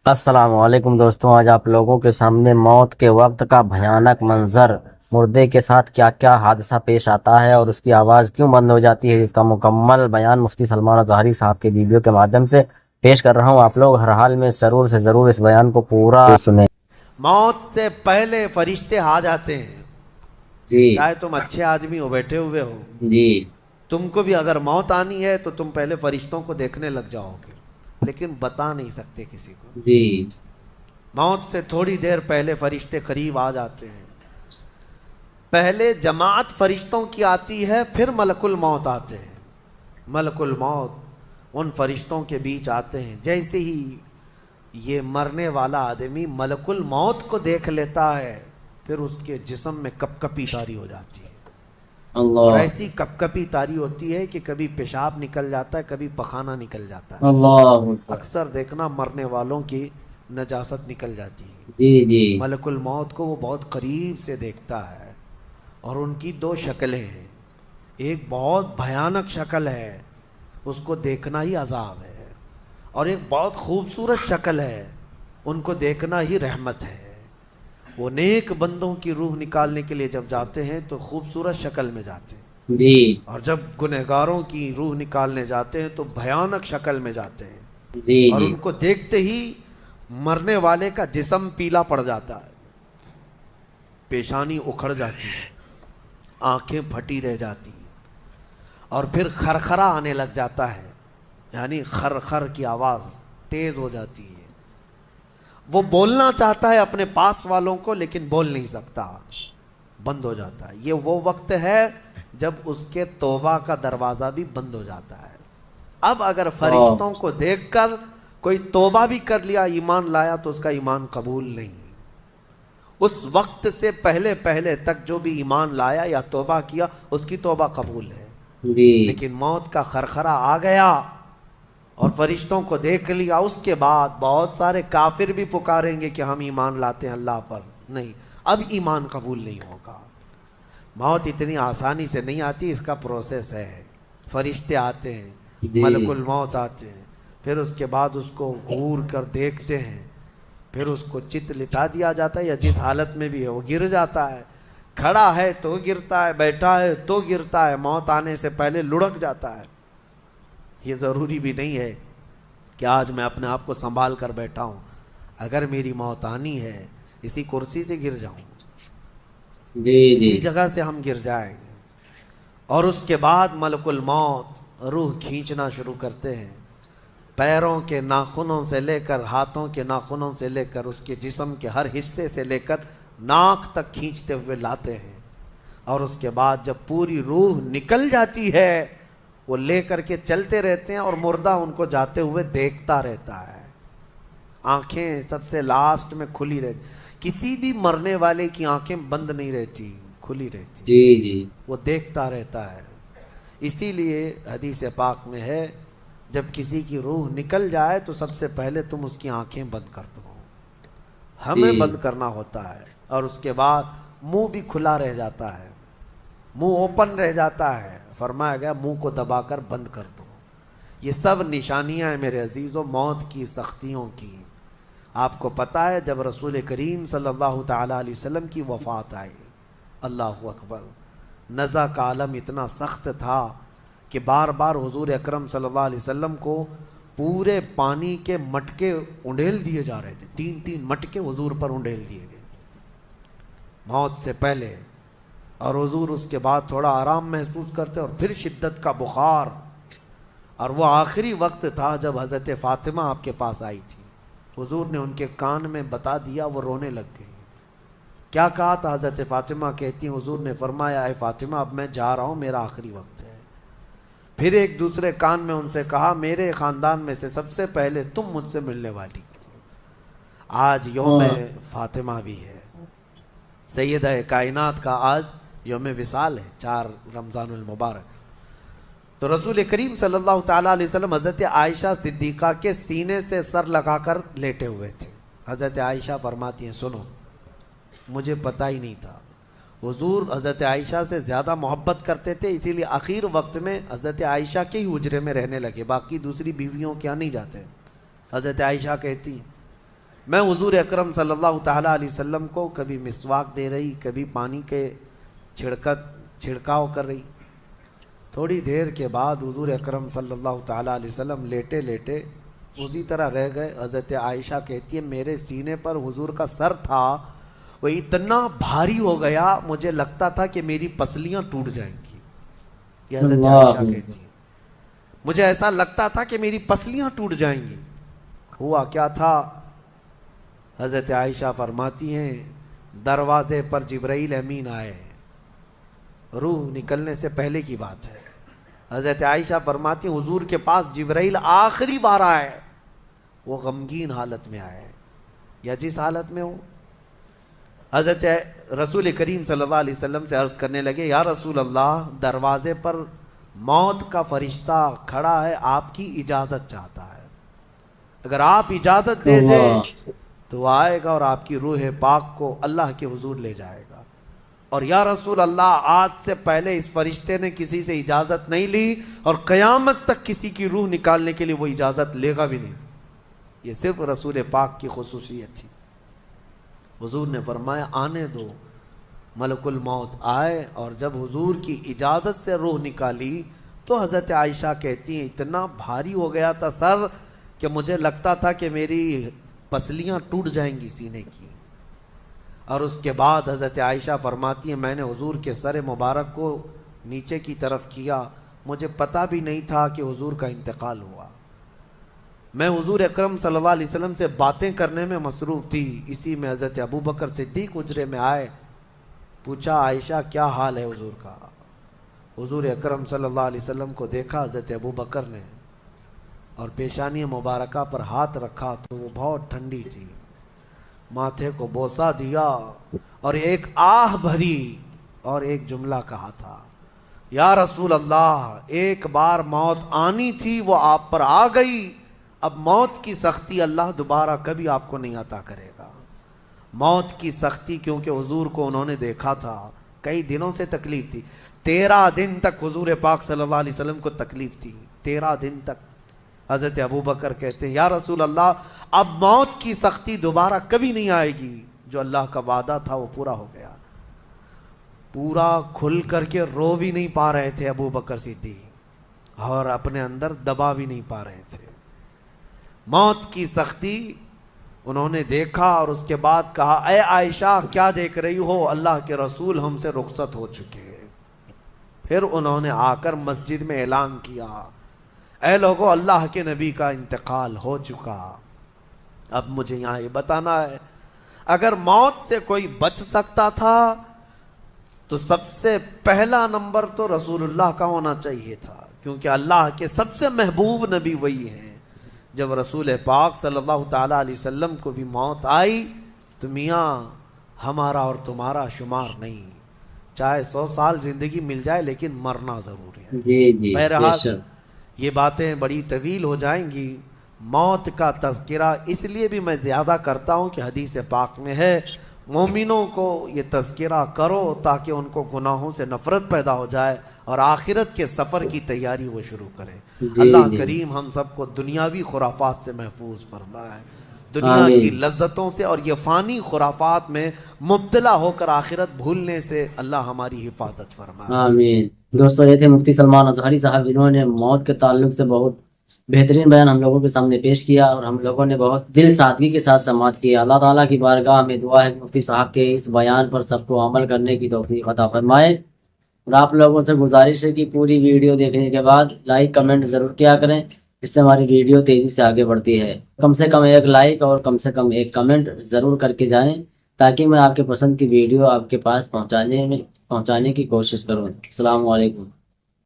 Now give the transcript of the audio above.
السلام علیکم دوستوں، آج آپ لوگوں کے سامنے موت کے وقت کا بھیانک منظر، مردے کے ساتھ کیا کیا حادثہ پیش آتا ہے اور اس کی آواز کیوں بند ہو جاتی ہے، اس کا مکمل بیان مفتی سلمان اظہری صاحب کے ویڈیو کے مادھیم سے پیش کر رہا ہوں۔ آپ لوگ ہر حال میں ضرور سے ضرور اس بیان کو پورا سنیں۔ موت سے پہلے فرشتے آ جاتے ہیں، جی چاہے تم اچھے آدمی ہو، بیٹھے ہوئے ہو، جی تم کو بھی اگر موت آنی ہے تو تم پہلے فرشتوں کو دیکھنے لگ جاؤ گے، لیکن بتا نہیں سکتے کسی کو۔ جی موت سے تھوڑی دیر پہلے فرشتے قریب آ جاتے ہیں۔ پہلے جماعت فرشتوں کی آتی ہے، پھر ملک الموت آتے ہیں۔ ملک الموت ان فرشتوں کے بیچ آتے ہیں۔ جیسے ہی یہ مرنے والا آدمی ملک الموت کو دیکھ لیتا ہے، پھر اس کے جسم میں کپ کپی طاری ہو جاتی ہے، اور اللہ ایسی کپ کپی طاری ہوتی ہے کہ کبھی پیشاب نکل جاتا ہے، کبھی پخانہ نکل جاتا ہے۔ اللہ اکثر دیکھنا مرنے والوں کی نجاست نکل جاتی ہے۔ جی جی ملک الموت کو وہ بہت قریب سے دیکھتا ہے، اور ان کی دو شکلیں ہیں۔ ایک بہت بھیانک شکل ہے، اس کو دیکھنا ہی عذاب ہے، اور ایک بہت خوبصورت شکل ہے، ان کو دیکھنا ہی رحمت ہے۔ وہ نیک بندوں کی روح نکالنے کے لیے جب جاتے ہیں تو خوبصورت شکل میں جاتے ہیں، جی اور جب گنہگاروں کی روح نکالنے جاتے ہیں تو بھیانک شکل میں جاتے ہیں، جی اور جی ان کو دیکھتے ہی مرنے والے کا جسم پیلا پڑ جاتا ہے، پیشانی اکھڑ جاتی ہے، آنکھیں پھٹی رہ جاتی ہیں، اور پھر خرخرا آنے لگ جاتا ہے، یعنی خر کی آواز تیز ہو جاتی ہے۔ وہ بولنا چاہتا ہے اپنے پاس والوں کو، لیکن بول نہیں سکتا، بند ہو جاتا ہے۔ یہ وہ وقت ہے جب اس کے توبہ کا دروازہ بھی بند ہو جاتا ہے۔ اب اگر فرشتوں کو دیکھ کر کوئی توبہ بھی کر لیا، ایمان لایا، تو اس کا ایمان قبول نہیں۔ اس وقت سے پہلے پہلے تک جو بھی ایمان لایا یا توبہ کیا، اس کی توبہ قبول ہے، جی لیکن موت کا خرخرا آ گیا اور فرشتوں کو دیکھ لیا، اس کے بعد بہت سارے کافر بھی پکاریں گے کہ ہم ایمان لاتے ہیں اللہ پر، نہیں، اب ایمان قبول نہیں ہوگا۔ موت اتنی آسانی سے نہیں آتی، اس کا پروسیس ہے۔ فرشتے آتے ہیں، جی ملک الموت آتے ہیں، پھر اس کے بعد اس کو گھور کر دیکھتے ہیں، پھر اس کو چت لٹا دیا جاتا ہے، یا جس حالت میں بھی ہے وہ گر جاتا ہے، کھڑا ہے تو گرتا ہے، بیٹھا ہے تو گرتا ہے، موت آنے سے پہلے لڑک جاتا ہے۔ یہ ضروری بھی نہیں ہے کہ آج میں اپنے آپ کو سنبھال کر بیٹھا ہوں، اگر میری موت آنی ہے اسی کرسی سے گر جاؤں، جی اسی جگہ سے ہم گر جائیں گے۔ اور اس کے بعد ملک الموت روح کھینچنا شروع کرتے ہیں، پیروں کے ناخنوں سے لے کر، ہاتھوں کے ناخنوں سے لے کر، اس کے جسم کے ہر حصے سے لے کر ناک تک کھینچتے ہوئے لاتے ہیں، اور اس کے بعد جب پوری روح نکل جاتی ہے، وہ لے کر کے چلتے رہتے ہیں، اور مردہ ان کو جاتے ہوئے دیکھتا رہتا ہے۔ آنکھیں سب سے لاسٹ میں کھلی رہتی، کسی بھی مرنے والے کی آنکھیں بند نہیں رہتی، کھلی رہتی، جی جی وہ دیکھتا رہتا ہے۔ اسی لیے حدیث پاک میں ہے، جب کسی کی روح نکل جائے تو سب سے پہلے تم اس کی آنکھیں بند کر دو، ہمیں جی بند کرنا ہوتا ہے، اور اس کے بعد منہ بھی کھلا رہ جاتا ہے، منہ اوپن رہ جاتا ہے، فرمایا گیا منہ کو دبا کر بند کر دو۔ یہ سب نشانیاں ہیں میرے عزیزوں موت کی سختیوں کی۔ آپ کو پتہ ہے جب رسول کریم صلی اللہ تعالیٰ علیہ وسلم کی وفات آئی، اللہ اکبر، نزع کا عالم اتنا سخت تھا کہ بار بار حضور اکرم صلی اللہ علیہ وسلم کو پورے پانی کے مٹکے انڈیل دیے جا رہے تھے، 3 مٹکے حضور پر انڈیل دیے گئے موت سے پہلے، اور حضور اس کے بعد تھوڑا آرام محسوس کرتے، اور پھر شدت کا بخار، اور وہ آخری وقت تھا جب حضرت فاطمہ آپ کے پاس آئی تھی، حضور نے ان کے کان میں بتا دیا، وہ رونے لگ گئی۔ کیا کہا تھا؟ حضرت فاطمہ کہتی ہیں حضور نے فرمایا، اے فاطمہ اب میں جا رہا ہوں، میرا آخری وقت ہے۔ پھر ایک دوسرے کان میں ان سے کہا، میرے خاندان میں سے سب سے پہلے تم مجھ سے ملنے والی۔ آج یوم فاطمہ بھی ہے، سیدہ کائنات کا آج یوم وصال ہے، 4 رمضان المبارک۔ تو رسول کریم صلی اللہ تعالیٰ علیہ وسلم حضرت عائشہ صدیقہ کے سینے سے سر لگا کر لیٹے ہوئے تھے۔ حضرت عائشہ فرماتی ہیں، سنو، مجھے پتہ ہی نہیں تھا، حضور حضرت عائشہ سے زیادہ محبت کرتے تھے، اسی لیے آخر وقت میں حضرت عائشہ کے ہی حجرے میں رہنے لگے، باقی دوسری بیویوں کے یہاں نہیں جاتے۔ حضرت عائشہ کہتی میں حضور اکرم صلی اللہ تعالیٰ علیہ وسلم کو کبھی مسواک دے رہی، کبھی پانی کے چھڑکاؤ کر رہی. تھوڑی دیر کے بعد حضور اکرم صلی اللہ تعالیٰ علیہ وسلم لیٹے لیٹے اسی طرح رہ گئے. حضرت عائشہ کہتی ہے میرے سینے پر حضور کا سر تھا، وہ اتنا بھاری ہو گیا مجھے لگتا تھا کہ میری پسلیاں ٹوٹ جائیں گی. یہ حضرت عائشہ کہتی ہے مجھے ایسا لگتا تھا کہ میری پسلیاں ٹوٹ جائیں گی. ہوا کیا تھا؟ حضرت عائشہ فرماتی ہیں دروازے پر جبرائیل امین آئے، روح نکلنے سے پہلے کی بات ہے. حضرت عائشہ فرماتی ہیں حضور کے پاس جبرائیل آخری بار آئے، وہ غمگین حالت میں آئے یا جس حالت میں ہو. حضرت رسول کریم صلی اللہ علیہ وسلم سے عرض کرنے لگے یا رسول اللہ، دروازے پر موت کا فرشتہ کھڑا ہے، آپ کی اجازت چاہتا ہے، اگر آپ اجازت دے دیں تو وہ آئے گا اور آپ کی روح پاک کو اللہ کے حضور لے جائے گا. اور یا رسول اللہ، آج سے پہلے اس فرشتے نے کسی سے اجازت نہیں لی اور قیامت تک کسی کی روح نکالنے کے لیے وہ اجازت لے گا بھی نہیں. یہ صرف رسول پاک کی خصوصیت تھی. حضور نے فرمایا آنے دو. ملک الموت آئے اور جب حضور کی اجازت سے روح نکالی تو حضرت عائشہ کہتی ہیں اتنا بھاری ہو گیا تھا سر کہ مجھے لگتا تھا کہ میری پسلیاں ٹوٹ جائیں گی سینے کی. اور اس کے بعد حضرت عائشہ فرماتی ہیں میں نے حضور کے سر مبارک کو نیچے کی طرف کیا، مجھے پتہ بھی نہیں تھا کہ حضور کا انتقال ہوا. میں حضور اکرم صلی اللہ علیہ وسلم سے باتیں کرنے میں مصروف تھی. اسی میں حضرت ابو بکر صدیق حجرے میں آئے، پوچھا عائشہ کیا حال ہے حضور کا. حضور اکرم صلی اللہ علیہ وسلم کو دیکھا حضرت ابو بکر نے اور پیشانی مبارکہ پر ہاتھ رکھا تو وہ بہت ٹھنڈی تھی. ماتھے کو بوسہ دیا اور ایک آہ بھری اور ایک جملہ کہا تھا یا رسول اللہ، ایک بار موت آنی تھی وہ آپ پر آ گئی، اب موت کی سختی اللہ دوبارہ کبھی آپ کو نہیں عطا کرے گا. موت کی سختی کیونکہ حضور کو انہوں نے دیکھا تھا، کئی دنوں سے تکلیف تھی. 13 دن تک حضور پاک صلی اللہ علیہ وسلم کو تکلیف تھی، 13 دن تک. حضرت ابو بکر کہتے ہیں یا رسول اللہ، اب موت کی سختی دوبارہ کبھی نہیں آئے گی، جو اللہ کا وعدہ تھا وہ پورا ہو گیا. پورا کھل کر کے رو بھی نہیں پا رہے تھے ابو بکر صدیق اور اپنے اندر دبا بھی نہیں پا رہے تھے. موت کی سختی انہوں نے دیکھا اور اس کے بعد کہا اے عائشہ کیا دیکھ رہی ہو، اللہ کے رسول ہم سے رخصت ہو چکے. پھر انہوں نے آ کر مسجد میں اعلان کیا اے لوگو، اللہ کے نبی کا انتقال ہو چکا. اب مجھے یہاں یہ بتانا ہے اگر موت سے کوئی بچ سکتا تھا تو سب سے پہلا نمبر تو رسول اللہ کا ہونا چاہیے تھا، کیونکہ اللہ کے سب سے محبوب نبی وہی ہیں. جب رسول پاک صلی اللہ تعالیٰ علیہ وسلم کو بھی موت آئی تو میاں ہمارا اور تمہارا شمار نہیں، چاہے 100 سال زندگی مل جائے لیکن مرنا ضروری ہے. جی بہرحال یہ باتیں بڑی طویل ہو جائیں گی. موت کا تذکرہ اس لیے بھی میں زیادہ کرتا ہوں کہ حدیث پاک میں ہے مومنوں کو یہ تذکرہ کرو تاکہ ان کو گناہوں سے نفرت پیدا ہو جائے اور آخرت کے سفر کی تیاری وہ شروع کریں. اللہ کریم ہم سب کو دنیاوی خرافات سے محفوظ فرمائے، دنیا کی لذتوں سے اور یہ فانی خرافات میں مبتلا ہو کر آخرت بھولنے سے اللہ ہماری حفاظت فرمائے. آمین. دوستو یہ تھے مفتی سلمان اظہری صاحب جنہوں نے موت کے تعلق سے بہت بہترین بیان ہم لوگوں کے سامنے پیش کیا اور ہم لوگوں نے بہت دل سادگی کے ساتھ سماعت کیا. اللہ تعالیٰ کی بارگاہ میں دعا ہے کہ مفتی صاحب کے اس بیان پر سب کو عمل کرنے کی توفیق عطا فرمائے. اور آپ لوگوں سے گزارش ہے کہ پوری ویڈیو دیکھنے کے بعد لائک کمنٹ ضرور کیا کریں، اس سے ہماری ویڈیو تیزی سے آگے بڑھتی ہے. کم سے کم ایک لائک اور کم سے کم ایک کمنٹ ضرور کر کے جائیں تاکہ میں آپ کے پسند کی ویڈیو آپ کے پاس پہنچانے کی کوشش کروں. السلام علیکم.